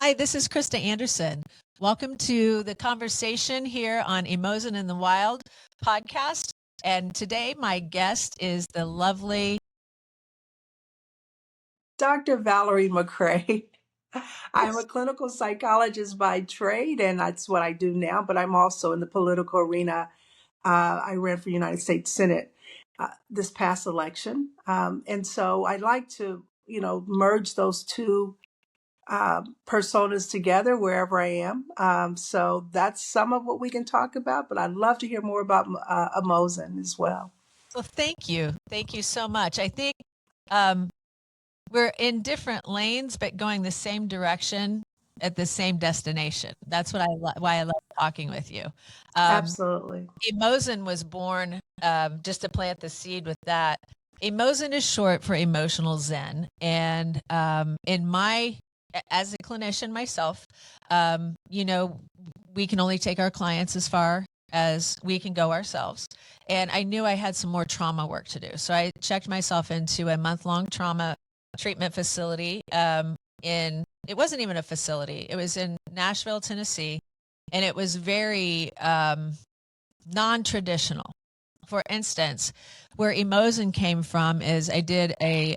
Hi, this is Krista Anderson. Welcome to the conversation here on EmoZen in the Wild podcast. And today my guest is the lovely Dr. Valerie McCray. I'm a clinical psychologist by trade, and that's what I do now, but I'm also in the political arena. I ran for United States Senate this past election. And so I like to, merge those two personas together wherever I am. So that's some of what we can talk about, but I'd love to hear more about EmoZen as well. Well, thank you. Thank you so much. I think we're in different lanes, but going the same direction at the same destination. That's what why I love talking with you. Absolutely. EmoZen was born, just to plant the seed with that. EmoZen is short for emotional zen. And as a clinician myself, we can only take our clients as far as we can go ourselves. And I knew I had some more trauma work to do. So I checked myself into a month-long trauma treatment facility. It wasn't even a facility. It was in Nashville, Tennessee. And it was very non-traditional. For instance, where EmoZen came from is I did a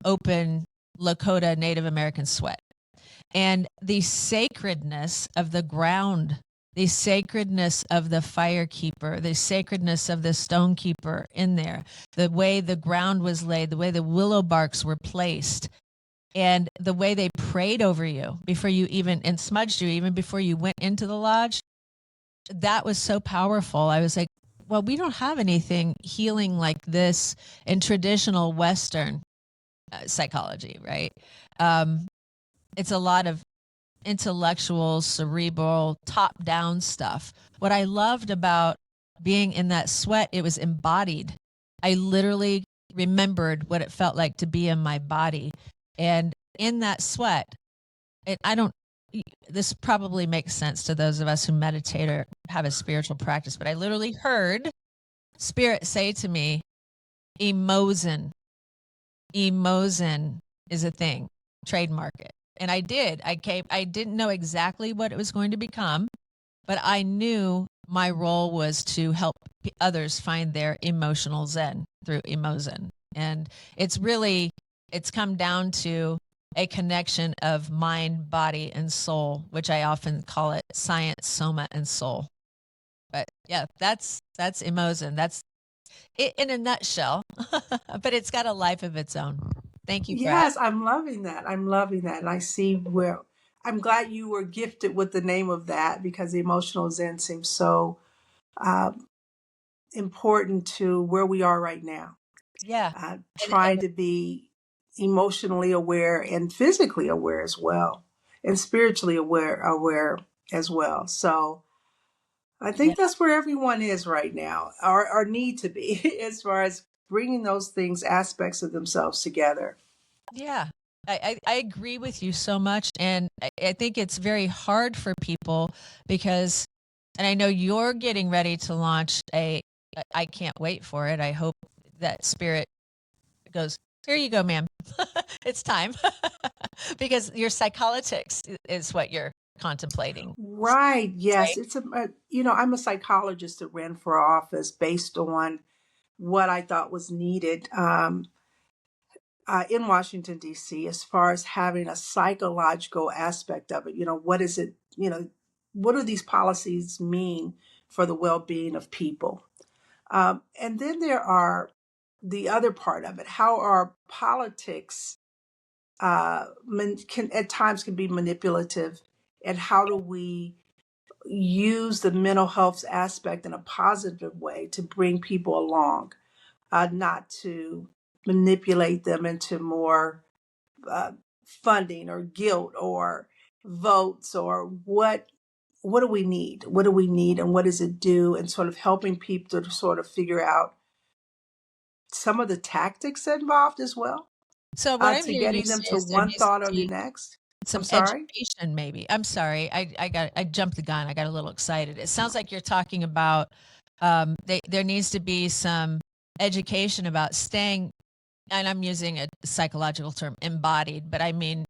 open Lakota Native American sweat. And the sacredness of the ground, the sacredness of the firekeeper, the sacredness of the stonekeeper in there, the way the ground was laid, the way the willow barks were placed, and the way they prayed over you before you and smudged you even before you went into the lodge, that was so powerful. I was like, well, we don't have anything healing like this in traditional Western psychology, right? It's a lot of intellectual, cerebral, top-down stuff. What I loved about being in that sweat, it was embodied. I literally remembered what it felt like to be in my body. And in that sweat, this probably makes sense to those of us who meditate or have a spiritual practice, but I literally heard Spirit say to me, EmoZen is a thing, trademark it. And I did. I didn't know exactly what it was going to become, but I knew my role was to help others find their emotional zen through EmoZen. And it's come down to a connection of mind, body, and soul, which I often call it science, soma, and soul. But yeah, that's EmoZen. That's it in a nutshell, but it's got a life of its own. Thank you for Yes, I'm loving that. I'm loving that. And I see where I'm glad you were gifted with the name of that because the emotional zen seems so important to where we are right now. Yeah. Trying to be emotionally aware and physically aware as well, and spiritually aware as well. So I think that's where everyone is right now, or need to be, as far as bringing those things, aspects of themselves together. Yeah, I agree with you so much. And I think it's very hard for people because, and I know you're getting ready to launch I can't wait for it. I hope that Spirit goes, here you go, ma'am. It's time. Because your psycholytics is what you're contemplating. Right. Yes. Right? It's I'm a psychologist that ran for office based on what I thought was needed in Washington, D.C., as far as having a psychological aspect of it. What is it? What do these policies mean for the well-being of people? And then there are the other part of it. How our politics can at times can be manipulative, and how do we use the mental health aspect in a positive way to bring people along, not to manipulate them into more funding or guilt or votes, or what do we need? What do we need, and what does it do? And sort of helping people to sort of figure out some of the tactics involved as well, So what I'm to hearing you getting them say to is there one needs to thought or the be next. I'm some sorry. education, maybe. I'm sorry. I jumped the gun. I got a little excited. It sounds like you're talking about there needs to be some education about staying, and I'm using a psychological term, embodied, but I mean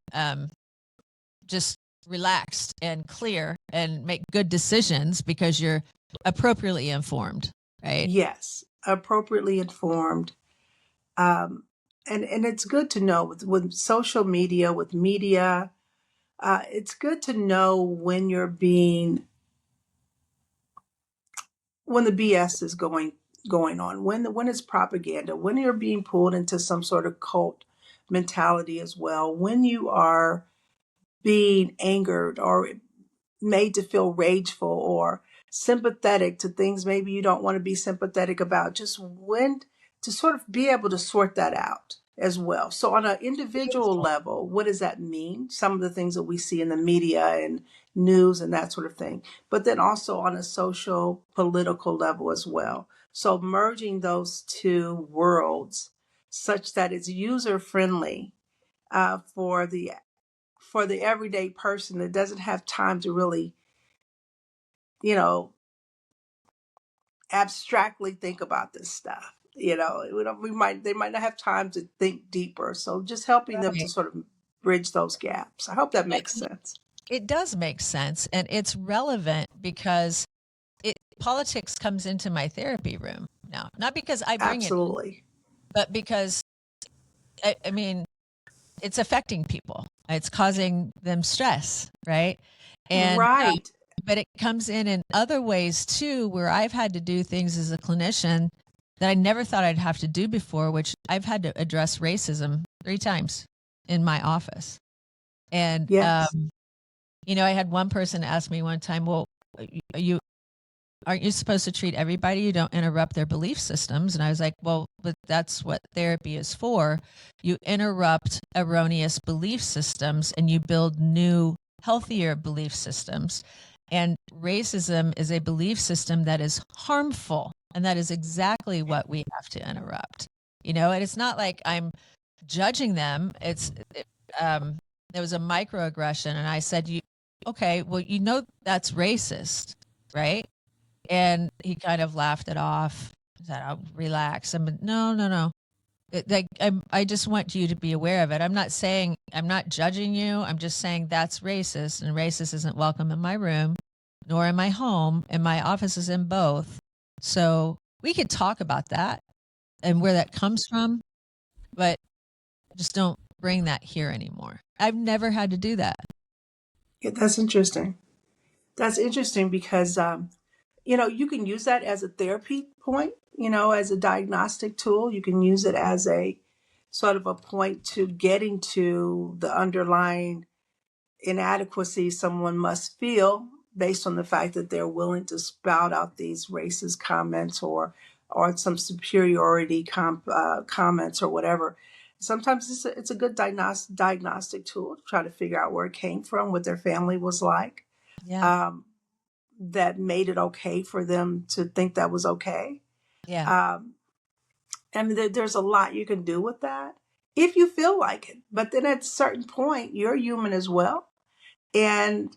just relaxed and clear and make good decisions because you're appropriately informed, right? Yes, appropriately informed. Um, and it's good to know with social media, with media, it's good to know when the BS is going on, when it's propaganda, when you're being pulled into some sort of cult mentality as well, when you are being angered or made to feel rageful or sympathetic to things maybe you don't want to be sympathetic about, just when to sort of be able to sort that out as well. So on an individual Beautiful. level, what does that mean? Some of the things that we see in the media and news and that sort of thing, but then also on a social political level as well. So merging those two worlds such that it's user friendly for the everyday person that doesn't have time to really, you know, abstractly think about this stuff. They might not have time to think deeper. So just helping them to Right. sort of bridge those gaps. I hope that makes sense. It does make sense, and it's relevant because politics comes into my therapy room now, not because I bring it, Absolutely. but because I mean, it's affecting people. It's causing them stress, right? And Right. but it comes in other ways too, where I've had to do things as a clinician that I never thought I'd have to do before, which I've had to address racism 3 times in my office. And Yes. I had one person ask me one time, "Well, you aren't you supposed to treat everybody? You don't interrupt their belief systems." And I was like, "Well, but that's what therapy is for. You interrupt erroneous belief systems and you build new, healthier belief systems. And racism is a belief system that is harmful. And that is exactly what we have to interrupt. And it's not like I'm judging them. There was a microaggression, and I said, okay, well, that's racist, right? And he kind of laughed it off. He said, "I'll relax." I'm no, no, no. I just want you to be aware of it. I'm not judging you. I'm just saying that's racist, and racist isn't welcome in my room, nor in my home, and my office is in both. So we could talk about that and where that comes from, but just don't bring that here anymore. I've never had to do that. Yeah, that's interesting. That's interesting because, you can use that as a therapy point, as a diagnostic tool. You can use it as a sort of a point to getting to the underlying inadequacy someone must feel based on the fact that they're willing to spout out these racist comments or some superiority comments or whatever. Sometimes it's a good diagnostic tool to try to figure out where it came from, what their family was like, Yeah. um, that made it okay for them to think that was okay. Yeah. Um, I mean, there's a lot you can do with that if you feel like it. But then at a certain point, you're human as well. And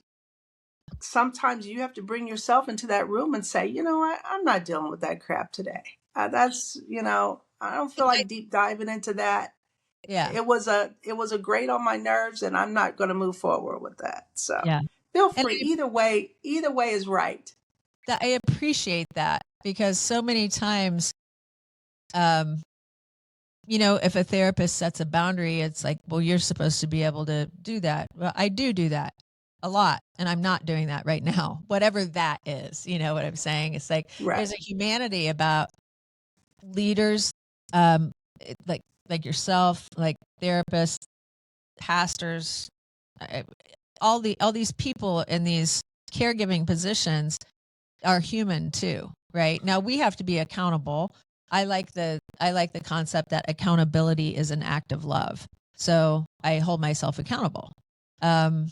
sometimes you have to bring yourself into that room and say, I'm not dealing with that crap today. I don't feel like deep diving into that. Yeah. It was a grate on my nerves, and I'm not going to move forward with that. So Yeah. feel And free. Either way is right. I appreciate that because so many times, um, if a therapist sets a boundary, it's like, well, you're supposed to be able to do that. Well, I do that a lot, and I'm not doing that right now, whatever that is. You know what I'm saying? It's like Right. there's a humanity about leaders, like yourself, like therapists, pastors, uh, all these people in these caregiving positions are human too, right? Now we have to be accountable. I like the concept that accountability is an act of love. So I hold myself accountable. Um,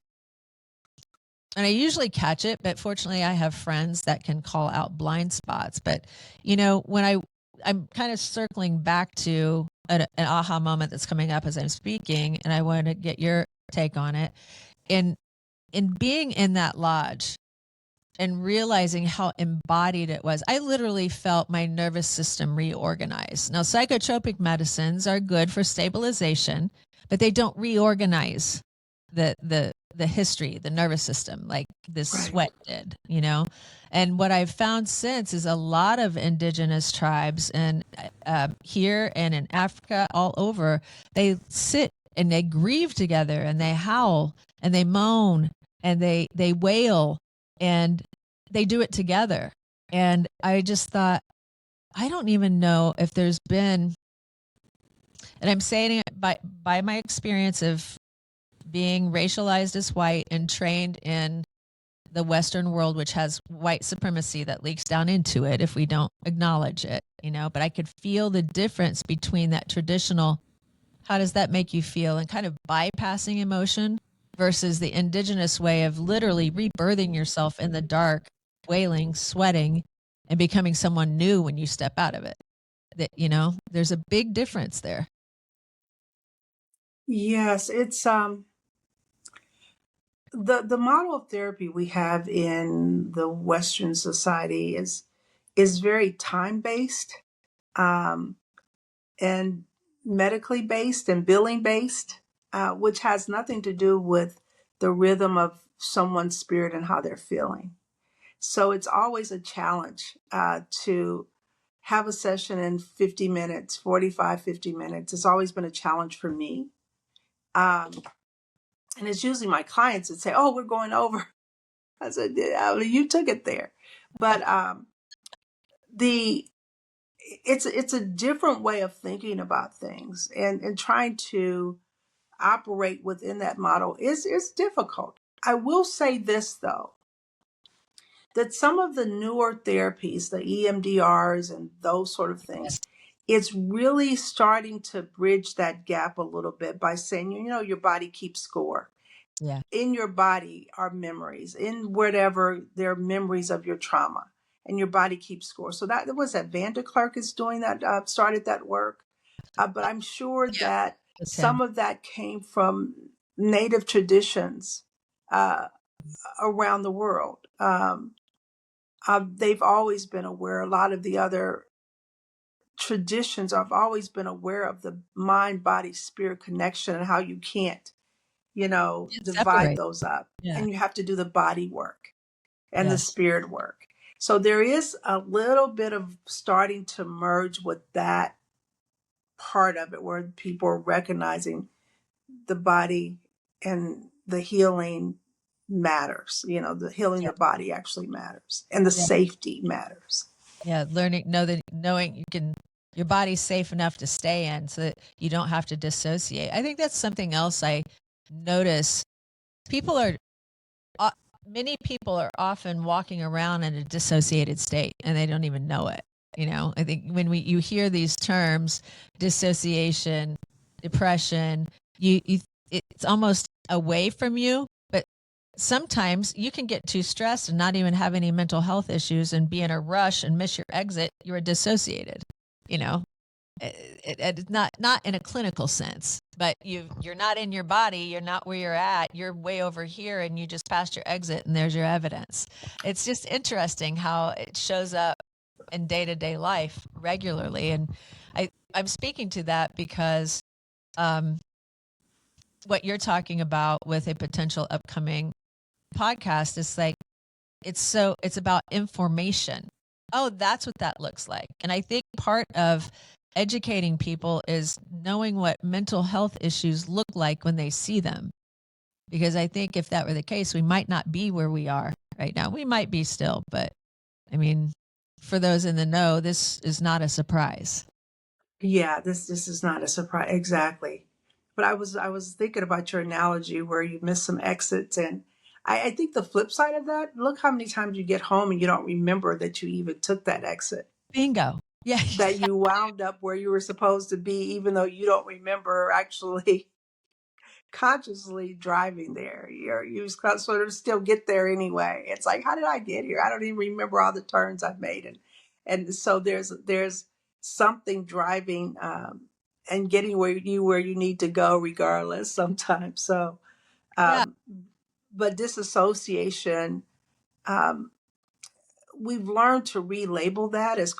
and I usually catch it, but fortunately I have friends that can call out blind spots. But I'm kind of circling back to an aha moment that's coming up as I'm speaking, and I want to get your take on it. In being in that lodge and realizing how embodied it was, I literally felt my nervous system reorganize. Now, psychotropic medicines are good for stabilization, but they don't reorganize the the history, the nervous system, like this Right. sweat did, And what I've found since is a lot of indigenous tribes and here and in Africa, all over, they sit and they grieve together and they howl and they moan and they wail and they do it together. And I just thought, I don't even know if there's been, and I'm saying it by my experience of being racialized as white and trained in the Western world, which has white supremacy that leaks down into it if we don't acknowledge it, but I could feel the difference between that traditional, how does that make you feel, and kind of bypassing emotion versus the indigenous way of literally rebirthing yourself in the dark, wailing, sweating, and becoming someone new when you step out of it. That, there's a big difference there. Yes, it's the model of therapy we have in the Western society is very time based, um, and medically based and billing based, which has nothing to do with the rhythm of someone's spirit and how they're feeling. So it's always a challenge to have a session in 50 minutes, 45, 50 minutes. It's always been a challenge for me. Um, and it's usually my clients that say, "Oh, we're going over." I said, "Yeah, well, you took it there." But the it's a different way of thinking about things, and trying to operate within that model is difficult. I will say this though, that some of the newer therapies, the EMDRs and those sort of things, Yes. it's really starting to bridge that gap a little bit by saying, your body keeps score. Yeah. In your body are memories, in whatever there are memories of your trauma, and your body keeps score. So that was that Van der Clark is doing that, started that work. But I'm sure Yeah. that That's him. some of that came from native traditions uh, around the world. They've always been aware. A lot of the other traditions have always been aware of the mind, body, spirit connection and how you can't, divide Separate. those up. Yeah. And you have to do the body work and the Yes. spirit work. So there is a little bit of starting to merge with that part of it where people are recognizing the body and the healing matters. The healing Yeah. the body actually matters and the Yeah. safety matters. Yeah. Knowing you can, your body's safe enough to stay in so that you don't have to dissociate. I think that's something else I notice. People are, uh, many people are often walking around in a dissociated state and they don't even know it. I think when you hear these terms, dissociation, depression, it's almost away from you, but sometimes you can get too stressed and not even have any mental health issues and be in a rush and miss your exit. You're dissociated, you know. It's not in a clinical sense, but you're not in your body. You're not where you're at. You're way over here, and you just passed your exit, and there's your evidence. It's just interesting how it shows up in day-to-day life regularly, and I'm speaking to that because um, what you're talking about with a potential upcoming podcast is like it's about information. Oh, that's what that looks like. And I think part of educating people is knowing what mental health issues look like when they see them. Because I think if that were the case, we might not be where we are right now. We might be still, but I mean, for those in the know, this is not a surprise. Yeah, this is not a surprise exactly. But I was thinking about your analogy where you missed some exits, and I think the flip side of that, look how many times you get home and you don't remember that you even took that exit, Bingo. Yeah. that you wound up where you were supposed to be, even though you don't remember actually consciously driving there. You sort of still get there anyway. It's like, how did I get here? I don't even remember all the turns I've made, and so there's something driving, and getting where you need to go regardless sometimes. So, Yeah. um, but disassociation, um, we've learned to relabel that as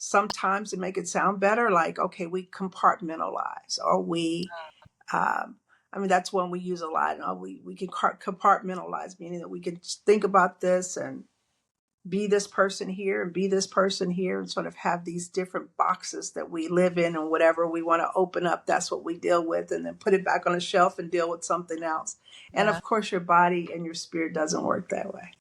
sometimes to make it sound better, like, okay, we compartmentalize, or we um, I mean, that's one we use a lot. We can compartmentalize, meaning that we can just think about this and be this person here and be this person here, and sort of have these different boxes that we live in, and whatever we want to open up, that's what we deal with, and then put it back on a shelf and deal with something else. And Yeah. of course, your body and your spirit doesn't work that way.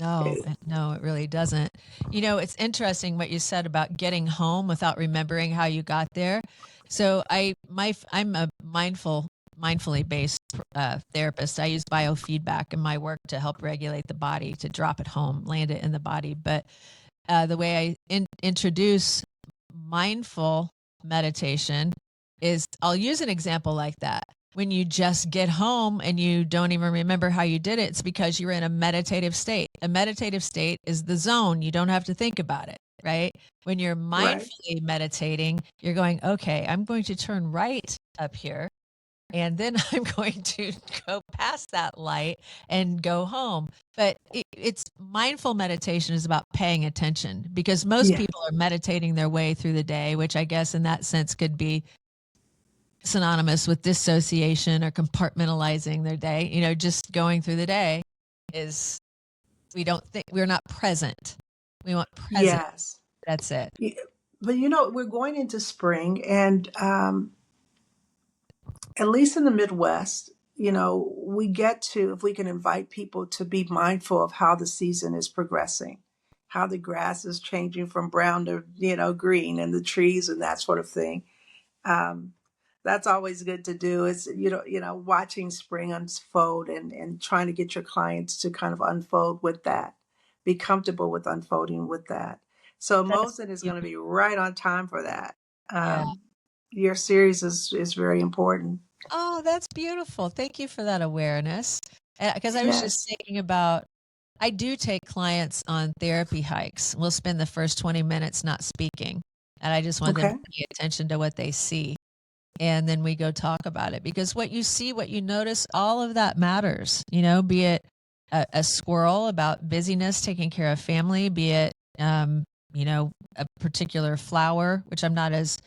No, It- no, it really doesn't. It's interesting what you said about getting home without remembering how you got there. So I'm a mindfully based therapist. I use biofeedback in my work to help regulate the body, to drop it home, land it in the body. But the way I introduce mindful meditation is, I'll use an example like that. When you just get home and you don't even remember how you did it, it's because you're in a meditative state. A meditative state is the zone. You don't have to think about it, right? When you're right. mindfully meditating, you're going, okay, I'm going to turn right up here. And then I'm going to go past that light and go home. But it's mindful meditation is about paying attention, because most Yeah. people are meditating their way through the day, which I guess in that sense could be synonymous with dissociation or compartmentalizing their day. Just going through the day is, we don't think, we're not present. We want present. Yes. That's it. Yeah. But we're going into spring, and at least in the Midwest, we get to, if we can invite people to be mindful of how the season is progressing, how the grass is changing from brown to, green, and the trees and that sort of thing. Um, that's always good to do, is, watching spring unfold, and trying to get your clients to kind of unfold with that, be comfortable with unfolding with that. So That's MoZen is going to beautiful. be right on time for that. Yeah. Your series is very important. Oh, that's beautiful. Thank you for that awareness. Because I was just Yes. thinking about, I do take clients on therapy hikes. We'll spend the first 20 minutes not speaking. And I just want them Okay. to pay attention to what they see. And then we go talk about it, because what you see, what you notice, all of that matters, be it a squirrel about busyness, taking care of family, be it, a particular flower, which I'm not as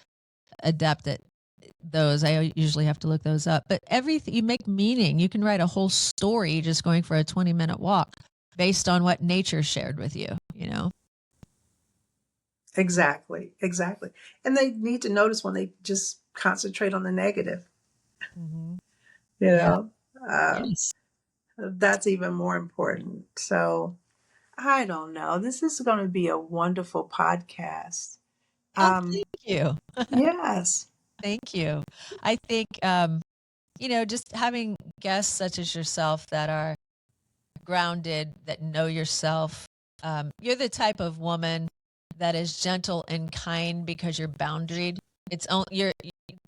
adept at those. I usually have to look those up. But everything, you make meaning. You can write a whole story just going for a 20-minute walk based on what nature shared with you. Exactly. Exactly. And they need to notice when they just concentrate on the negative, Hmm. you Yeah. know, uh, Yes. that's even more important. So I don't know. This is going to be a wonderful podcast. Oh, Um, thank you. yes. Thank you. I think, just having guests such as yourself that are grounded, that know yourself. You're the type of woman that is gentle and kind because you're boundaried. You're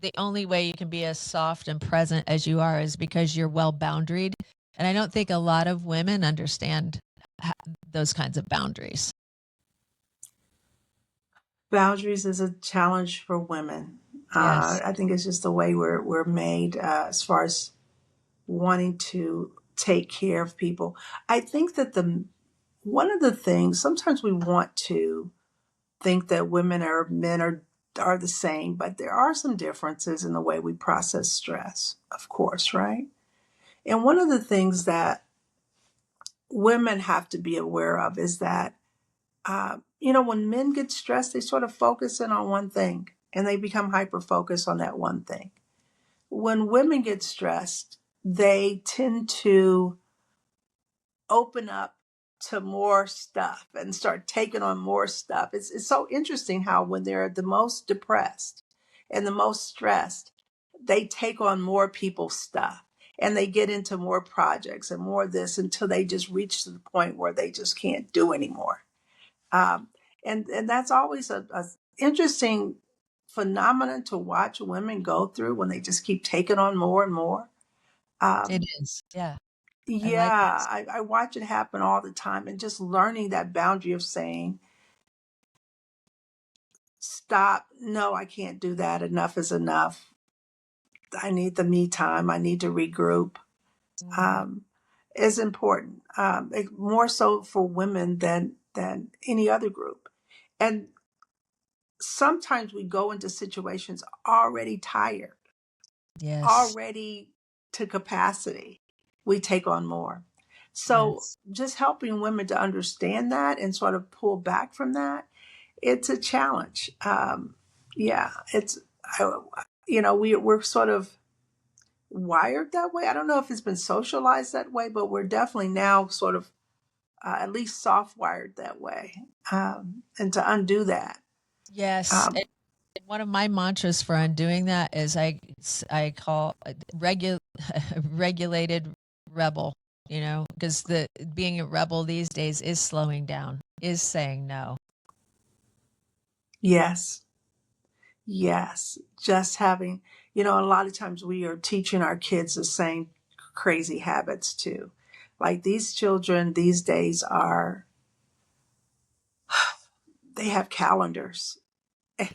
the only way you can be as soft and present as you are is because you're well boundaried. And I don't think a lot of women understand ha- those kinds of boundaries. Boundaries is a challenge for women. Yes. I think it's just the way we're made, as far as wanting to take care of people. I think that the one of the things, sometimes we want to think that women or men are the same, but there are some differences in the way we process stress, of course, right? And one of the things that women have to be aware of is that, when men get stressed, they sort of focus in on one thing, and they become hyper focused on that one thing. When women get stressed, they tend to open up to more stuff and start taking on more stuff. It's so interesting how, when they're the most depressed and the most stressed, they take on more people's stuff, and they get into more projects and more of this, until they just reach to the point where they just can't do anymore. Um, and that's always a interesting phenomenon to watch women go through, when they just keep taking on more and more. It Um, is. Yeah. I like yeah, this. I watch it happen all the time, and just learning that boundary of saying, stop, no, I can't do that. Enough is enough. I need the me time. I need to regroup. Mhm. Um, is important, more so for women than any other group. And sometimes we go into situations already tired, Yes. already. to capacity, we take on more. So Yes. just helping women to understand that and sort of pull back from that, it's a challenge. Yeah, it's, I- we're sort of wired that way. I don't know if it's been socialized that way, but we're definitely now sort of at least soft wired that way. And to undo that. Yes. Um, One of my mantras for undoing that is I call regulated rebel, because the being a rebel these days is slowing down, is saying no. yes, yes. Just having, a lot of times we are teaching our kids the same crazy habits too. Like these children these days they have calendars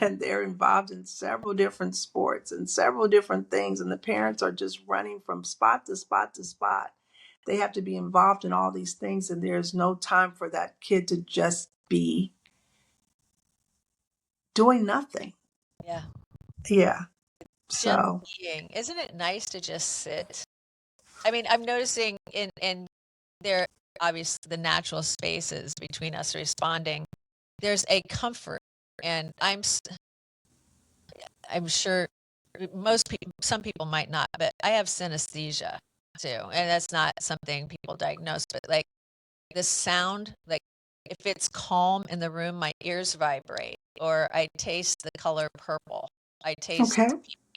and they're involved in several different sports and several different things, and the parents are just running from spot to spot to spot. They have to be involved in all these things, and there's no time for that kid to just be doing nothing. Yeah. Yeah. Just So, being. Isn't it nice to just sit? I mean, I'm noticing in there obviously the natural spaces between us responding. There's a comfort, and I'm sure most people, some people might not, but I have synesthesia too, and that's not something people diagnose. But like the sound, like if it's calm in the room, my ears vibrate, or I taste the color purple. I taste okay.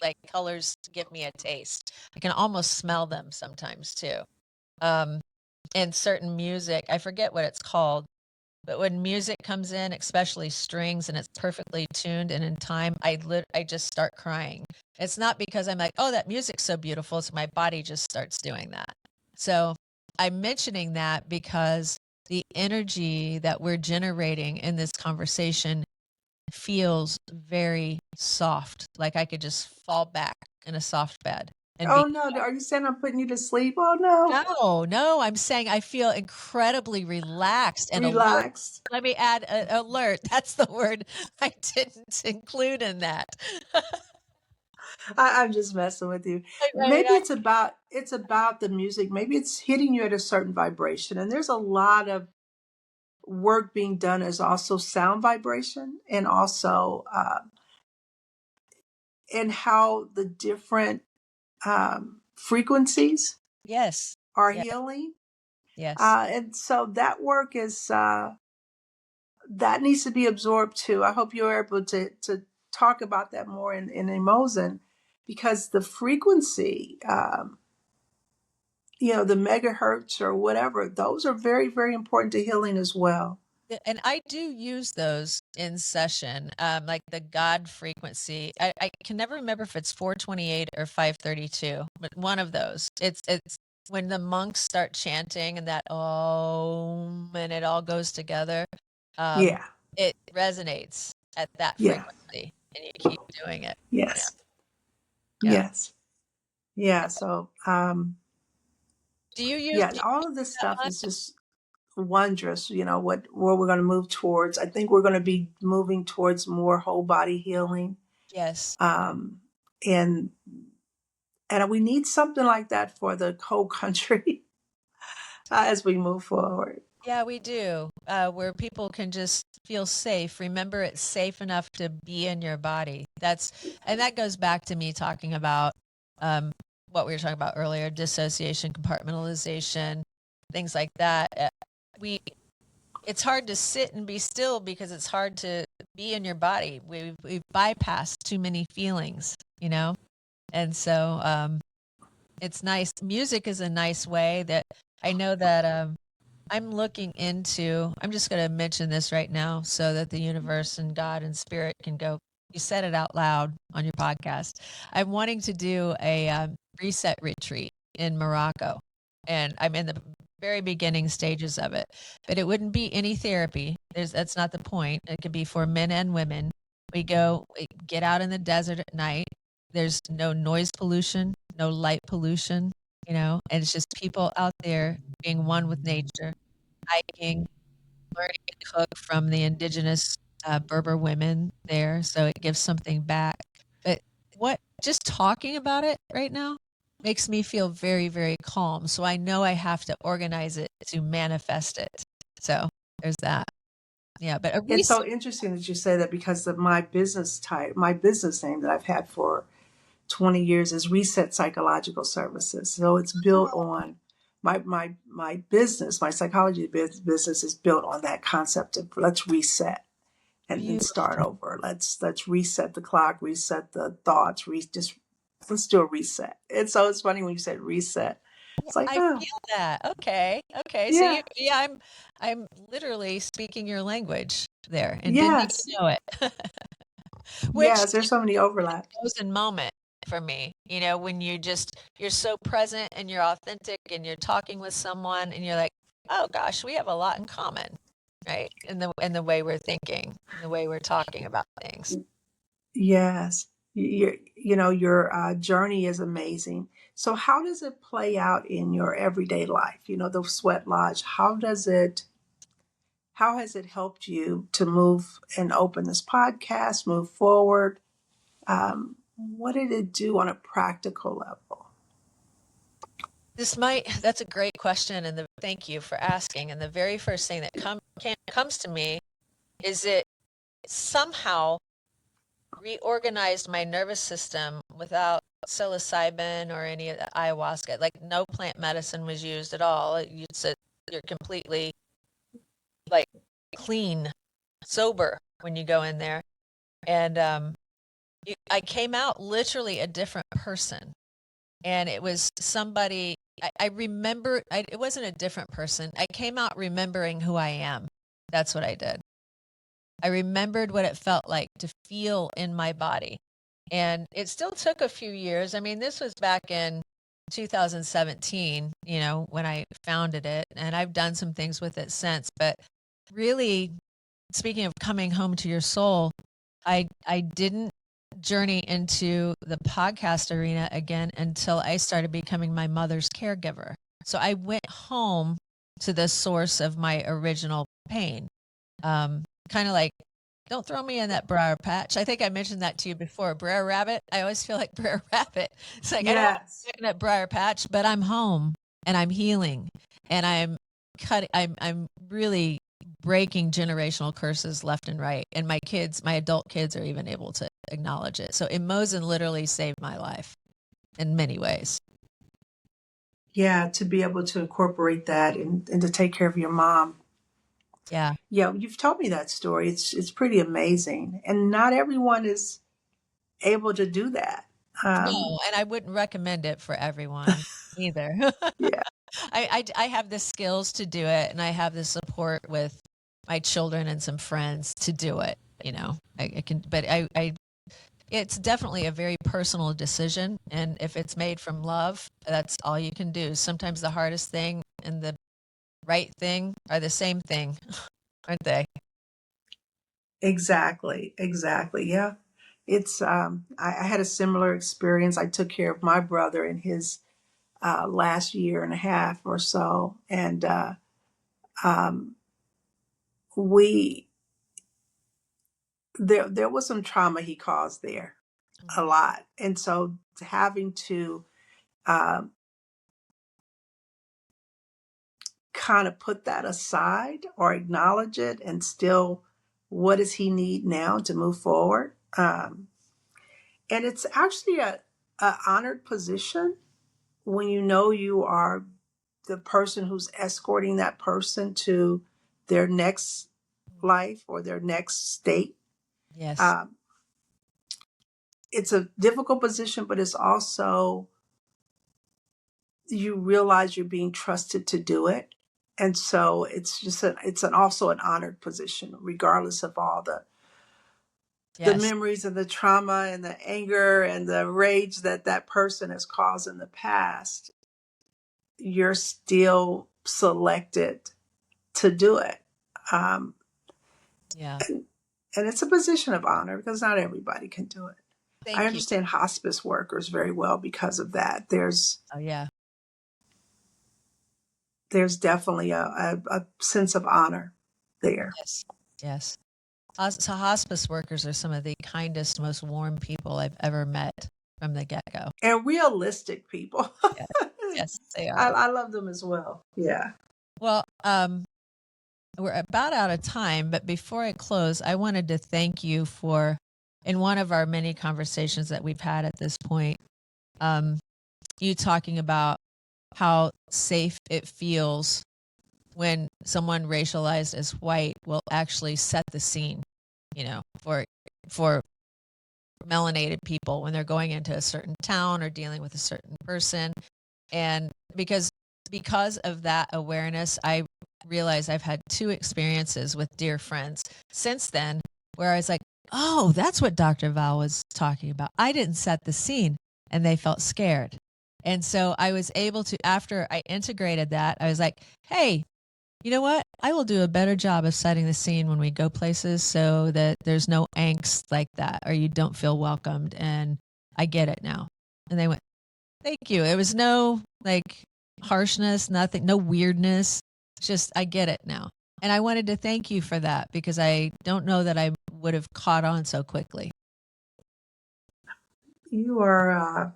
like colors give me a taste. I can almost smell them sometimes too. Um, and certain music, I forget what it's called, but when music comes in, especially strings, and it's perfectly tuned and in time, I just start crying. It's not because I'm like, oh, that music's so beautiful. So my body just starts doing that. So I'm mentioning that because the energy that we're generating in this conversation feels very soft. Like I could just fall back in a soft bed and be. Oh no, are you saying I'm putting you to sleep? Oh no. No, no, I'm saying I feel incredibly relaxed and alert. Relaxed. Let me add alert. That's the word I didn't include in that. I'm just messing with you. I mean, Maybe it's about the music. Maybe it's hitting you at a certain vibration. And there's a lot of work being done as also sound vibration, and also in how the different frequencies yes, are yes, healing. yes. And so that work is that needs to be absorbed too. I hope you're able to talk about that more in EmoZen, because the frequency, the megahertz or whatever, those are very, very important to healing as well. And I do use those in session, like the God frequency. I can never remember if it's 428 or 532, but one of those. It's when the monks start chanting and that and it all goes together. Um, Yeah. it resonates at that Yeah. frequency, and you keep doing it. Yeah, Yes. yeah. Yes. Yeah. So, Do you use yeah, do you all use of this that stuff is much? just wondrous, where we're going to move towards. I think we're going to be moving towards more whole body healing. Yes. Um, and we need something like that for the whole country as we move forward. Yeah, we do. Where people can just feel safe. Remember, it's safe enough to be in your body. And that goes back to me talking about what we were talking about earlier, dissociation, compartmentalization, things like that. We, it's hard to sit and be still because it's hard to be in your body. We've bypassed too many feelings. And so it's nice. Music is a nice way that I know that I'm just going to mention this right now so that the universe and God and spirit can go. You said it out loud on your podcast. I'm wanting to do a reset retreat in Morocco, and I'm in the very beginning stages of it. But it wouldn't be any therapy. That's not the point. It could be for men and women. We get out in the desert at night. There's no noise pollution, no light pollution, and it's just people out there being one with nature, hiking, learning to cook from the indigenous Berber women there. So it gives something back. But just talking about it right now, makes me feel very, very calm. So I know I have to organize it to manifest it. So there's that. Yeah, but a It's reset. so interesting that you say that because of my my business name that I've had for 20 years is Reset Psychological Services. So it's built on my business, my psychology business is built on that concept of let's reset and then start Beautiful. over. Let's reset the clock, reset the thoughts, just let's do a reset. And so it's funny when you said reset. It's like, I oh, feel that. Okay. Okay. So yeah, yeah, I'm literally speaking your language there and didn't even yes, know it. Which yes. There's so many overlaps. was a moment for me, when you're so present and you're authentic and you're talking with someone and you're like, oh gosh, we have a lot in common, right? In the way we're thinking, in the way we're talking about things. Yes, your journey is amazing. So, how does it play out in your everyday life? The sweat lodge. How has it helped you to move and open this podcast, move forward? What did it do on a practical level? That's a great question. And thank you for asking. And the very first thing that comes to me is it somehow reorganized my nervous system without psilocybin or any of the ayahuasca. Like no plant medicine was used at all. You're completely like clean, sober when you go in there. And I came out literally a different person. And it was somebody I remember. It wasn't a different person. I came out remembering who I am. That's what I did. I remembered what it felt like to feel in my body. And it still took a few years. I mean, this was back in 2017, when I founded it, and I've done some things with it since. But really, speaking of coming home to your soul, I didn't journey into the podcast arena again until I started becoming my mother's caregiver. So I went home to the source of my original pain. Kind of like, don't throw me in that briar patch. I think I mentioned that to you before. Briar rabbit. I always feel like Briar rabbit. It's like I don't want to Yes. be in that briar patch, but I'm home and I'm healing and I'm cutting. I'm really breaking generational curses left and right. And my adult kids are even able to acknowledge it. So EmoZen literally saved my life in many ways. Yeah, to be able to incorporate that and to take care of your mom. Yeah. Yeah, you've told me that story. It's pretty amazing, and not everyone is able to do that. No, and I wouldn't recommend it for everyone either. Yeah, I have the skills to do it, and I have the support with my children and some friends to do it. I can, but it's definitely a very personal decision. And if it's made from love, that's all you can do. Sometimes the hardest thing and the right thing are the same thing, aren't they? exactly, exactly. Yeah, it's. I had a similar experience. I took care of my brother in his last year and a half or so, and um, we there was some trauma he caused there, a Mhm. lot, and so having to um, kind of put that aside or acknowledge it and still what does he need now to move forward, and it's actually a honored position when you know you are the person who's escorting that person to their next life or their next state. Yes. um, it's a difficult position, but it's also you realize you're being trusted to do it. And so it's just also an honored position, regardless of all the Yes. memories and the trauma and the anger and the rage that person has caused in the past. You're still selected to do it. Um, Yeah. and it's a position of honor because not everybody can do it. I Thank you. understand hospice workers very well because of that. Oh, yeah. There's definitely a sense of honor there. Yes. Yes. So hospice workers are some of the kindest, most warm people I've ever met. from the get-go. And realistic people. Yes, yes, they are. I love them as well. Yeah. Well, we're about out of time, but before I close, I wanted to thank you for, in one of our many conversations that we've had at this point, you talking about how safe it feels when someone racialized as white will actually set the scene, for melanated people when they're going into a certain town or dealing with a certain person. And because of that awareness, I realized I've had 2 experiences with dear friends since then where I was like, oh, that's what Dr. Val was talking about. I didn't set the scene, and they felt scared. And so I was able to, after I integrated that, I was like, hey, you know what? I will do a better job of setting the scene when we go places so that there's no angst like that, or you don't feel welcomed. And I get it now. And they went, thank you. It was no like harshness, nothing, no weirdness. Just, I get it now. And I wanted to thank you for that, because I don't know that I would have caught on so quickly. You are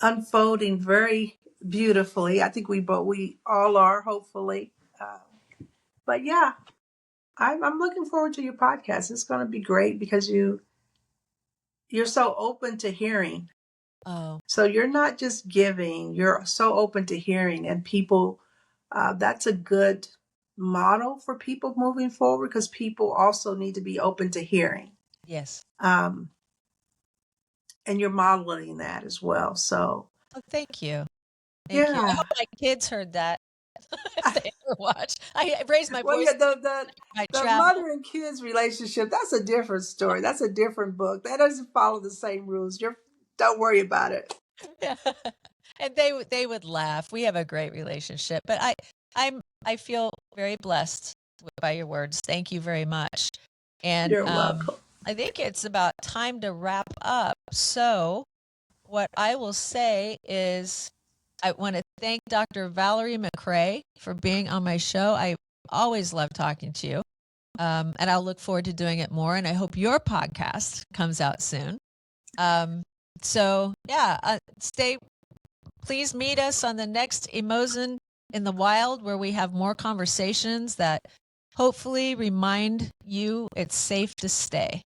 unfolding very beautifully. I think we all are, hopefully. But yeah, I'm looking forward to your podcast. It's going to be great because you're so open to hearing. Oh, So you're not just giving, you're so open to hearing, and people, that's a good model for people moving forward, because people also need to be open to hearing. yes. And you're modeling that as well. So Oh, thank you. Thank you. I yeah. hope my kids heard that if they ever watch. I raised my Well, voice yeah, my the travel. mother and kids relationship, that's a different story. That's a different book. That doesn't follow the same rules. Don't worry about it. Yeah. And they would laugh. We have a great relationship, but I feel very blessed by your words. Thank you very much. And You're welcome. I think it's about time to wrap up. So what I will say is I want to thank Dr. Valerie McCray for being on my show. I always love talking to you. And I'll look forward to doing it more. And I hope your podcast comes out soon. So yeah, please meet us on the next EmoZen in the Wild, where we have more conversations that hopefully remind you it's safe to stay.